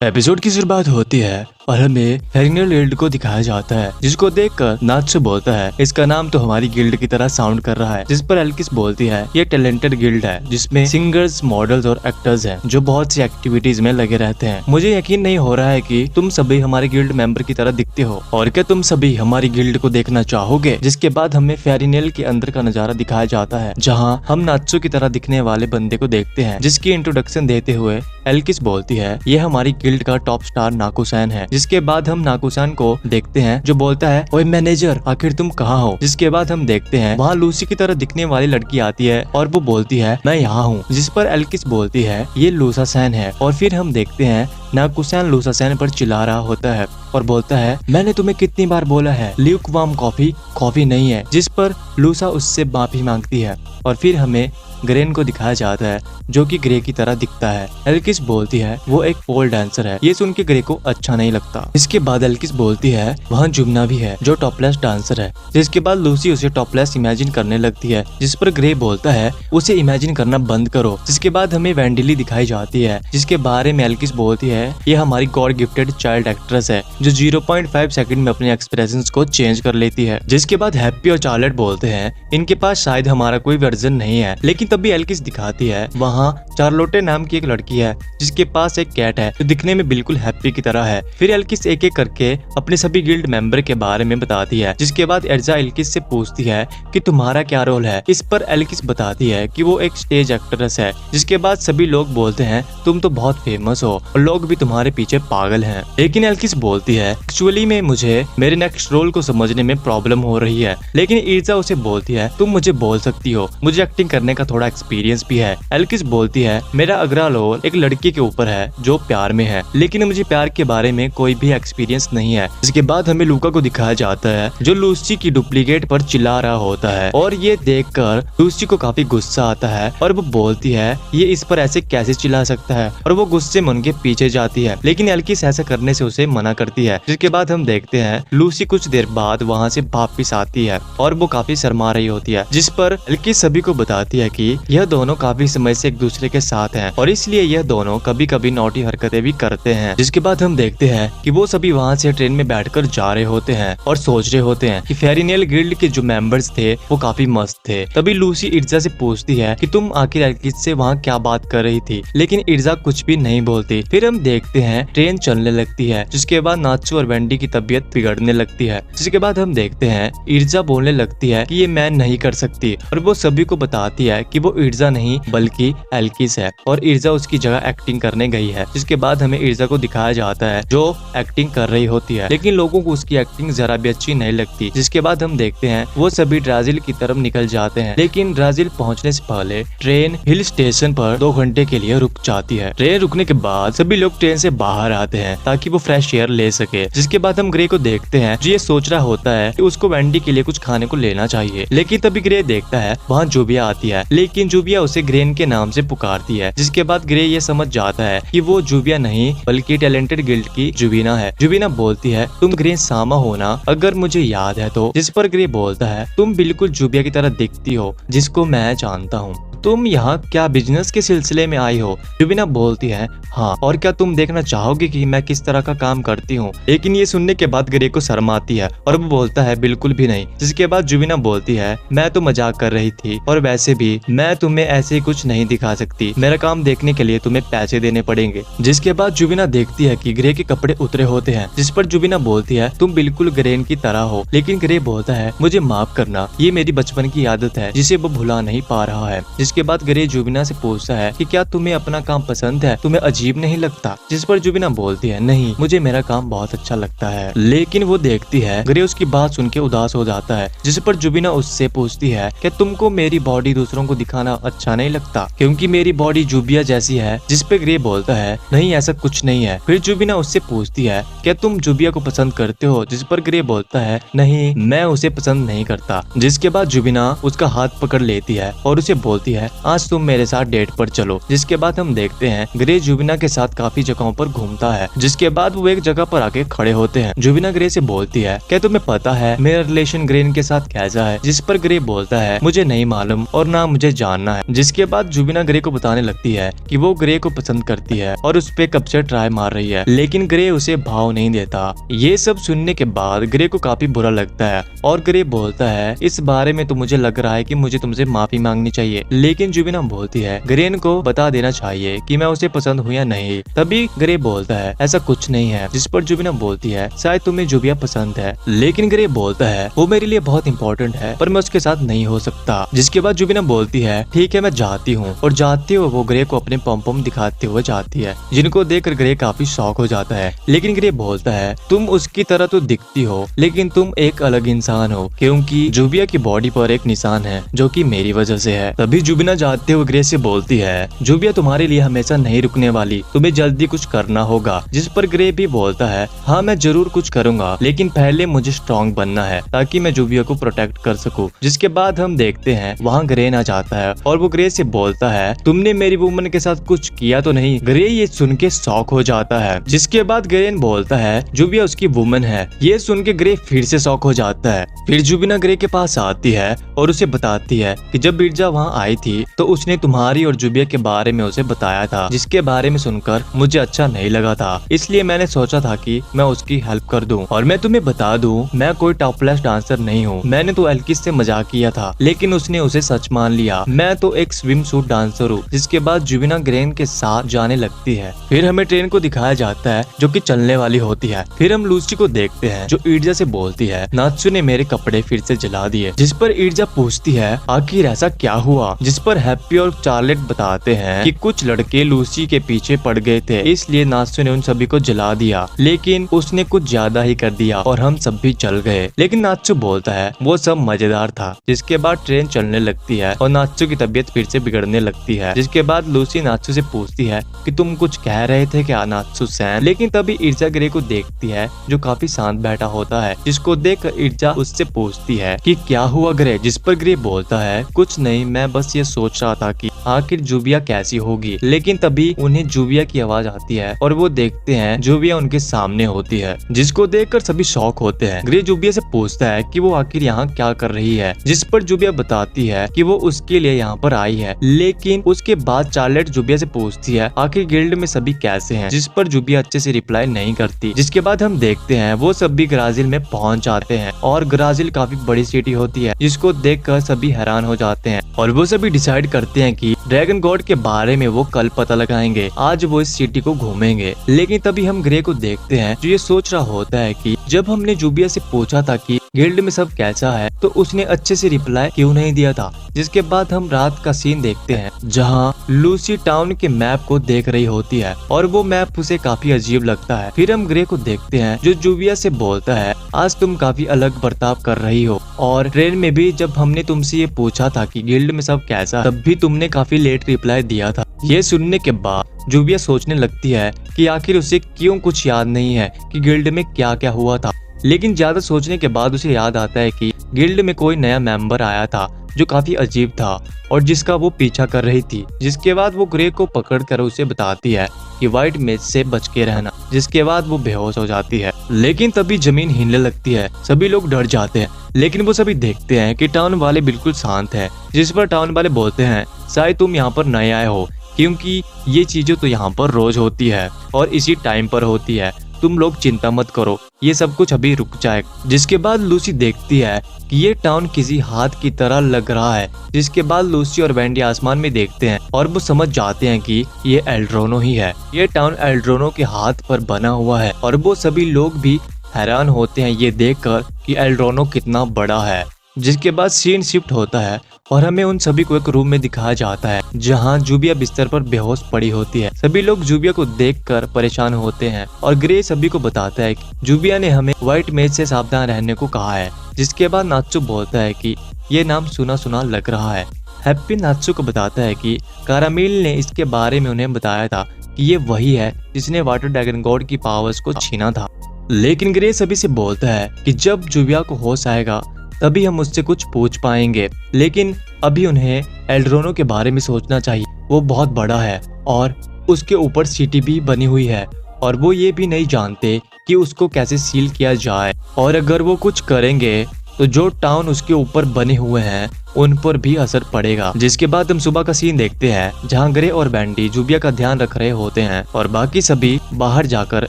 Episode की शुरुआत होती है और हमें फेरिनियल गिल्ड को दिखाया जाता है, जिसको देखकर नात्सु बोलता है इसका नाम तो हमारी गिल्ड की तरह साउंड कर रहा है। जिस पर एल्किस बोलती है ये टैलेंटेड गिल्ड है जिसमें सिंगर्स, मॉडल्स और एक्टर्स हैं जो बहुत सी एक्टिविटीज में लगे रहते हैं। मुझे यकीन नहीं हो रहा है कि तुम सभी हमारे गिल्ड मेंबर की तरह दिखते हो और क्या तुम सभी हमारी गिल्ड को देखना चाहोगे। जिसके बाद हमें फेरिनियल के अंदर का नजारा दिखाया जाता है जहाँ हम नात्सु की तरह दिखने वाले बंदे को देखते हैं, जिसकी इंट्रोडक्शन देते हुए एल्किस बोलती है ये हमारी गिल्ड का टॉप स्टार नाकुसैन है। जिसके बाद हम नाकुसैन को देखते हैं जो बोलता है ओए मैनेजर आखिर तुम कहाँ हो। जिसके बाद हम देखते हैं वहाँ लूसी की तरह दिखने वाली लड़की आती है और वो बोलती है मैं यहाँ हूँ। जिस पर एल्किस बोलती है ये लूसासैन है और फिर हम देखते हैं नाकुसैन लूसासैन पर चिल्ला रहा होता है और बोलता है मैंने तुम्हें कितनी बार बोला है ल्यूकवार्म कॉफी नहीं है। जिस पर लूसा उससे माफी मांगती है और फिर हमें ग्रेन को दिखाया जाता है जो कि ग्रे की तरह दिखता है। एल्किस बोलती है वो एक पोल डांसर है। ये सुन के ग्रे को अच्छा नहीं लगता। इसके बाद एल्किस बोलती है वहाँ जुमना भी है जो टॉपलेस डांसर है। जिसके बाद लूसी उसे टॉपलेस इमेजिन करने लगती है, जिस पर ग्रे बोलता है उसे इमेजिन करना बंद करो। जिसके बाद हमें वेंडिली दिखाई जाती है जिसके बारे में एल्किस बोलती है ये हमारी गॉड गिफ्टेड चाइल्ड एक्ट्रेस है जो 0.5 सेकंड में अपने एक्सप्रेशंस को चेंज कर लेती है। जिसके बाद हैप्पी और चार्लेट बोलते हैं इनके पास शायद हमारा कोई वर्जन नहीं है, लेकिन तभी एल्किस दिखाती है वहाँ चार्लोटे नाम की एक लड़की है जिसके पास एक कैट है जो दिखने में बिल्कुल हैप्पी की तरह है। फिर एल्किस एक एक करके अपने सभी गिल्ड मेंबर के बारे में बताती है। जिसके बाद एर्जा एल्किस से पूछती है कि तुम्हारा क्या रोल है। इस पर एल्किस बताती है कि वो एक स्टेज एक्ट्रेस है। जिसके बाद सभी लोग बोलते हैं तुम तो बहुत फेमस हो और लोग भी तुम्हारे पीछे पागल हैं। लेकिन एल्किस बोलती है एक्चुअली में मुझे मेरे नेक्स्ट रोल को समझने में प्रॉब्लम हो रही है। लेकिन एर्जा उसे बोलती है तुम मुझे बोल सकती हो, मुझे एक्टिंग करने का थोड़ा एक्सपीरियंस भी है। एल्किस बोलती है मेरा अगला रोल एक लड़की के ऊपर है जो प्यार में है, लेकिन मुझे प्यार के बारे में कोई भी एक्सपीरियंस नहीं है। इसके बाद हमें लूका को दिखाया जाता है जो लूसी की डुप्लीकेट पर चिल्ला रहा होता है और ये देखकर लूसी को काफी गुस्सा आता है और वो बोलती है ये इस पर ऐसे कैसे चिल्ला सकता है और वो गुस्से में उनके पीछे जाती है। लेकिन एल्किस ऐसा करने से उसे मना करती है। जिसके बाद हम देखते हैं लूसी कुछ देर बाद वहाँ से वापिस आती है और वो काफी शर्मा रही होती है। जिस पर एल्किस सभी को बताती है कि यह दोनों काफी समय से एक दूसरे के साथ हैं और इसलिए यह दोनों कभी कभी नौटी हरकतें भी करते हैं। जिसके बाद हम देखते हैं कि वो सभी वहाँ से ट्रेन में बैठकर जा रहे होते हैं और सोच रहे होते हैं कि फेरिनियल गिल्ड के जो मेंबर्स थे वो काफी मस्त थे। तभी लूसी इर्जा से पूछती है कि तुम आखिर एल्किस से वहाँ क्या बात कर रही थी, लेकिन इर्जा कुछ भी नहीं बोलती। फिर हम देखते हैं ट्रेन चलने लगती है। जिसके बाद नात्सु और वेंडी की तबीयत बिगड़ने लगती है। जिसके बाद हम देखते हैं इर्जा बोलने लगती है कि ये मैं नहीं कर सकती और वो सभी को बताती है कि वो इर्जा नहीं बल्कि एल्किस है और इर्जा उसकी जगह एक्टिंग करने गई है। जिसके बाद हमें इर्जा को दिखाया जाता है जो एक्टिंग कर रही होती है, लेकिन लोगों को उसकी एक्टिंग जरा भी अच्छी नहीं लगती। जिसके बाद हम देखते हैं वो सभी ब्राजील की तरफ निकल जाते हैं, लेकिन ब्राजील पहुंचने से पहले ट्रेन हिल स्टेशन पर 2 घंटे के लिए रुक जाती है। ट्रेन रुकने के बाद सभी लोग ट्रेन से बाहर आते हैं ताकि वो फ्रेश एयर ले सके। जिसके बाद हम ग्रे को देखते हैं जो ये सोच रहा होता है कि उसको वेंडी के लिए कुछ खाने को लेना चाहिए, लेकिन तभी ग्रे देखता है वहाँ जूबिया आती है, लेकिन जूबिया उसे ग्रेन के नाम से पुकारती है। जिसके बाद ग्रे ये समझ जाता है कि वो जूबिया नहीं बल्कि टैलेंटेड गिल्ड की जुबीना है। जुबीना बोलती है तुम ग्रे सामा हो ना, अगर मुझे याद है तो। जिस पर ग्रे बोलता है तुम बिल्कुल जूबिया की तरह दिखती हो जिसको मैं जानता हूँ, तुम यहाँ क्या बिजनेस के सिलसिले में आई हो। जुबीना बोलती है हाँ, और क्या तुम देखना चाहोगे कि मैं किस तरह का काम करती हूँ। लेकिन ये सुनने के बाद ग्रे को शर्म आती है और वो बोलता है बिल्कुल भी नहीं। जिसके बाद जुबीना बोलती है मैं तो मजाक कर रही थी और वैसे भी मैं तुम्हें ऐसे ही कुछ नहीं दिखा सकती, मेरा काम देखने के लिए तुम्हें पैसे देने पड़ेंगे। जिसके बाद जुबीना देखती है कि ग्रे के कपड़े उतरे होते हैं। जिस पर जुबीना बोलती है तुम बिल्कुल ग्रेन की तरह हो, लेकिन ग्रे बोलता है मुझे माफ करना, ये मेरी बचपन की आदत है जिसे वो भुला नहीं पा रहा है। जिसके बाद ग्रे जुबीना से पूछता है कि क्या तुम्हें अपना काम पसंद है, तुम्हें अजीब नहीं लगता। जिस पर जुबीना बोलती है नहीं, मुझे मेरा काम बहुत अच्छा लगता है। लेकिन वो देखती है ग्रे उसकी बात सुन के उदास हो जाता है। जिस पर जुबीना उससे पूछती है क्या तुमको मेरी बॉडी दूसरों को दिखाना अच्छा नहीं लगता क्योंकि मेरी बॉडी जुबिया जैसी है। जिस पे ग्रे बोलता है नहीं ऐसा कुछ नहीं है। फिर जुबीना उससे पूछती है क्या तुम जुबिया को पसंद करते हो। जिस पर ग्रे बोलता है नहीं, मैं उसे पसंद नहीं करता। जिसके बाद जुबीना उसका हाथ पकड़ लेती है और उसे बोलती है है आज तुम मेरे साथ डेट पर चलो। जिसके बाद हम देखते हैं ग्रे जुबिना के साथ काफी जगहों पर घूमता है। जिसके बाद वो एक जगह पर आके खड़े होते हैं। जुबिना ग्रे से बोलती है क्या तुम्हें पता है मेरा रिलेशन ग्रेन के साथ कैसा है? जिस पर ग्रे बोलता है मुझे नहीं मालूम और ना मुझे जानना है। जिसके बाद जुबिना ग्रे को बताने लगती है कि वो ग्रे को पसंद करती है और उस पे कब से ट्राई मार रही है, लेकिन ग्रे उसे भाव नहीं देता। ये सब सुनने के बाद ग्रे को काफी बुरा लगता है और ग्रे बोलता है इस बारे में तो मुझे लग रहा है कि मुझे तुमसे माफी मांगनी चाहिए। लेकिन जुबिना बोलती है ग्रेन को बता देना चाहिए कि मैं उसे पसंद हूँ या नहीं। तभी ग्रे बोलता है ऐसा कुछ नहीं है। जिस पर जुबिना बोलती है शायद तुम्हें जुबिया पसंद है, लेकिन ग्रे बोलता है वो मेरे लिए बहुत इंपॉर्टेंट है पर मैं उसके साथ नहीं हो सकता। जिसके बाद जुबिना बोलती है ठीक है मैं जाती हूँ, और जाते हुए वो ग्रे को अपने पम दिखाते हुए जाती है, जिनको देखकर ग्रे काफी शॉक हो जाता है। लेकिन ग्रे बोलता है तुम उसकी तरह तो दिखती हो लेकिन तुम एक अलग इंसान हो, क्योंकि जुबिया की बॉडी पर एक निशान है जो कि मेरी वजह से है। तभी जुबिना जाते हुए ग्रे से बोलती है जुबिया तुम्हारे लिए हमेशा नहीं रुकने वाली, तुम्हें जल्दी कुछ करना होगा। जिस पर ग्रे भी बोलता है हाँ मैं जरूर कुछ करूंगा, लेकिन पहले मुझे स्ट्रॉन्ग बनना है ताकि मैं जुबिया को प्रोटेक्ट कर सकूं। जिसके बाद हम देखते हैं वहाँ ग्रेन आ जाता है और वो ग्रे से बोलता है तुमने मेरी वुमन के साथ कुछ किया तो नहीं? ग्रे ये सुन के शॉक हो जाता है। जिसके बाद ग्रेन बोलता है जुबिया उसकी वुमन है। ये सुन के ग्रे फिर से शॉक हो जाता है। फिर जुबिना ग्रे के पास आती है और उसे बताती है कि जब बिरजा वहाँ आई थी तो उसने तुम्हारी और जुबिया के बारे में उसे बताया था, जिसके बारे में सुनकर मुझे अच्छा नहीं लगा था, इसलिए मैंने सोचा था कि मैं उसकी हेल्प कर दूं। और मैं तुम्हें बता दूं मैं कोई टॉपलेस डांसर नहीं हूँ। मैंने तो एल्किस से मजाक किया था लेकिन उसने उसे सच मान लिया। मैं तो एक स्विम सूट डांसर हूँ। जिसके बाद जुबिना ग्रेन के साथ जाने लगती है। फिर हमें ट्रेन को दिखाया जाता है जो कि चलने वाली होती है। फिर हम लूसी को देखते हैं जो ईर्जा से बोलती है नात्सु ने मेरे कपड़े फिर से जला दिए। जिस पर ईर्जा पूछती है आखिर ऐसा क्या हुआ? जिस पर हैप्पी और चार्लेट बताते हैं कि कुछ लड़के लूसी के पीछे पड़ गए थे, इसलिए नात्सु ने उन सभी को जला दिया, लेकिन उसने कुछ ज्यादा ही कर दिया और हम सब भी जल गए। लेकिन नात्सु बोलता है वो सब मजेदार था। जिसके बाद ट्रेन चलने लगती है और नात्सु की तबीयत फिर से बिगड़ने लगती है। जिसके बाद लूसी नात्सु से पूछती है कि तुम कुछ कह रहे थे क्या नात्सु सैन? लेकिन तभी ईर्जा ग्रे को देखती है जो काफी शांत बैठा होता है, जिसको देखकर ईर्जा उससे पूछती है कि क्या हुआ ग्रे? जिस पर ग्रे बोलता है कुछ नहीं, मैं बस ये सोच रहा था कि आखिर जुबिया कैसी होगी। लेकिन तभी उन्हें जुबिया की आवाज आती है और वो देखते हैं जुबिया उनके सामने होती है, जिसको देखकर सभी शॉक होते हैं। ग्रे जुबिया से पूछता है कि वो आखिर यहाँ क्या कर रही है। जिस पर जुबिया बताती है कि वो उसके लिए यहाँ पर आई है। लेकिन उसके बाद चार्लेट जुबिया से पूछती है आखिर गिल्ड में सभी कैसे हैं, जिस पर जुबिया अच्छे से रिप्लाई नहीं करती। जिसके बाद हम देखते हैं वो सभी ग्राजिल में पहुंच जाते हैं और ग्राजिल काफी बड़ी सिटी होती है, जिसको देखकर सभी हैरान हो जाते हैं और वो सभी डिसाइड करते हैं कि ड्रैगन गॉड के बारे में वो कल पता लगाएंगे। आज वो इस सिटी को घूमेंगे। लेकिन तभी हम ग्रे को देखते हैं जो ये सोच रहा होता है कि जब हमने जुबिया से पूछा था कि गिल्ड में सब कैसा है तो उसने अच्छे से रिप्लाई क्यों नहीं दिया था। जिसके बाद हम रात का सीन देखते हैं जहाँ लूसी टाउन के मैप को देख रही होती है और वो मैप उसे काफी अजीब लगता है। फिर हम ग्रे को देखते हैं जो जुबिया से बोलता है आज तुम काफी अलग बर्ताव कर रही हो, और ट्रेन में भी जब हमने तुमसे ये पूछा था कि गिल्ड में सब कैसा तब भी तुमने काफी लेट रिप्लाई दिया था। ये सुनने के बाद जुबिया सोचने लगती है कि आखिर उसे क्यों कुछ याद नहीं है कि गिल्ड में क्या क्या हुआ था। लेकिन ज्यादा सोचने के बाद उसे याद आता है कि गिल्ड में कोई नया मेंबर आया था जो काफी अजीब था और जिसका वो पीछा कर रही थी। जिसके बाद वो ग्रे को पकड़कर उसे बताती है कि व्हाइट मेज से बच के रहना। जिसके बाद वो बेहोश हो जाती है। लेकिन तभी जमीन हिलने लगती है। सभी लोग डर जाते हैं, लेकिन वो सभी देखते हैं कि टाउन वाले बिल्कुल शांत है। जिस पर टाउन वाले बोलते हैं शायद तुम यहाँ पर नए आए हो, क्योंकि ये चीजें तो यहाँ पर रोज होती है और इसी टाइम पर होती है। तुम लोग चिंता मत करो, ये सब कुछ अभी रुक जाए। जिसके बाद लूसी देखती है कि ये टाउन किसी हाथ की तरह लग रहा है। जिसके बाद लूसी और वेंडी आसमान में देखते हैं और वो समझ जाते हैं कि ये एल्ड्रोनो ही है। ये टाउन एल्ड्रोनो के हाथ पर बना हुआ है और वो सभी लोग भी हैरान होते हैं ये देखकर कि एल्ड्रोनो कितना बड़ा है। जिसके बाद सीन शिफ्ट होता है और हमें उन सभी को एक रूम में दिखाया जाता है जहां जुबिया बिस्तर पर बेहोश पड़ी होती है। सभी लोग जुबिया को देखकर परेशान होते हैं और ग्रे सभी को बताता है कि जुबिया ने हमें व्हाइट मेज से सावधान रहने को कहा है। जिसके बाद नात्सु बोलता है कि ये नाम सुना सुना लग रहा है। हैप्पी नात्सु को बताता है कि कारामिल ने इसके बारे में उन्हें बताया था कि ये वही है जिसने वाटर ड्रैगन गॉड की पावर्स को छीना था। लेकिन ग्रे सभी से बोलता है कि जब जुबिया को होश आएगा तभी हम उससे कुछ पूछ पाएंगे। लेकिन अभी उन्हें एल्ड्रोनो के बारे में सोचना चाहिए। वो बहुत बड़ा है और उसके ऊपर सिटी भी बनी हुई है और वो ये भी नहीं जानते कि उसको कैसे सील किया जाए, और अगर वो कुछ करेंगे तो जो टाउन उसके ऊपर बने हुए हैं उन पर भी असर पड़ेगा। जिसके बाद हम सुबह का सीन देखते हैं जहां ग्रे और बैंडी जूबिया का ध्यान रख रहे होते हैं और बाकी सभी बाहर जाकर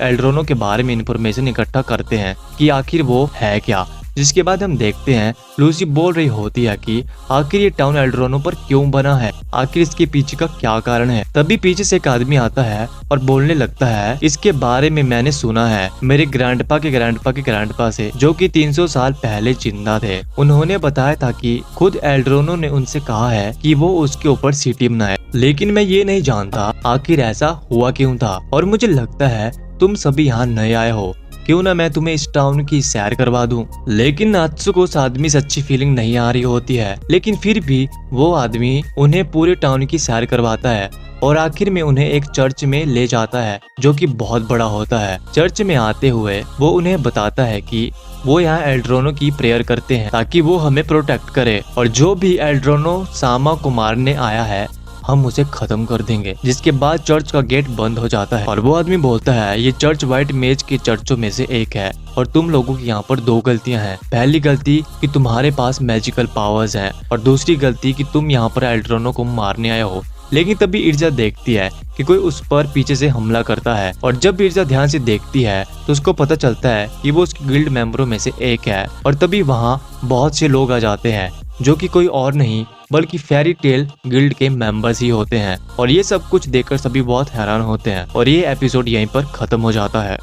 एल्ड्रोनो के बारे में इंफॉर्मेशन इकट्ठा करते हैं कि आखिर वो है क्या। जिसके बाद हम देखते हैं लूसी बोल रही होती है कि आखिर ये टाउन एल्ड्रोनो पर क्यों बना है, आखिर इसके पीछे का क्या कारण है। तभी पीछे से एक आदमी आता है और बोलने लगता है, इसके बारे में मैंने सुना है मेरे ग्रैंडपा के ग्रैंडपा के ग्रैंडपा से, जो कि 300 साल पहले जिंदा थे। उन्होंने बताया था कि खुद एल्ड्रोनो ने उनसे कहा है कि वो उसके ऊपर सिटी बनाए, लेकिन मैं ये नहीं जानता आखिर ऐसा हुआ क्यों था। और मुझे लगता है तुम सभी यहाँ नए आए हो, क्यों ना मैं तुम्हें इस टाउन की सैर करवा दूं। लेकिन नात्सु को उस आदमी से अच्छी फीलिंग नहीं आ रही होती है, लेकिन फिर भी वो आदमी उन्हें पूरे टाउन की सैर करवाता है और आखिर में उन्हें एक चर्च में ले जाता है जो कि बहुत बड़ा होता है। चर्च में आते हुए वो उन्हें बताता है कि वो यहाँ एल्ड्रोनो की प्रेयर करते हैं ताकि वो हमें प्रोटेक्ट करे, और जो भी एल्ड्रोनो सामा को मारने आया है हम उसे खत्म कर देंगे। जिसके बाद चर्च का गेट बंद हो जाता है और वो आदमी बोलता है, ये चर्च व्हाइट मेज के चर्चों में से एक है और तुम लोगों की यहाँ पर 2 गलतियां हैं। पहली गलती कि तुम्हारे पास मैजिकल पावर्स हैं और दूसरी गलती कि तुम यहाँ पर एल्ड्रोनो को मारने आए हो। लेकिन तभी इर्जा देखती है कि कोई उस पर पीछे से हमला करता है और जब इर्जा ध्यान से देखती है तो उसको पता चलता है कि वो उसके गिल्ड मेंबरों में से एक है। और तभी वहाँ बहुत से लोग आ जाते हैं जो कि कोई और नहीं बल्कि फेरी टेल गिल्ड के मेंबर्स ही होते हैं, और ये सब कुछ देखकर सभी बहुत हैरान होते हैं और ये एपिसोड यहीं पर खत्म हो जाता है।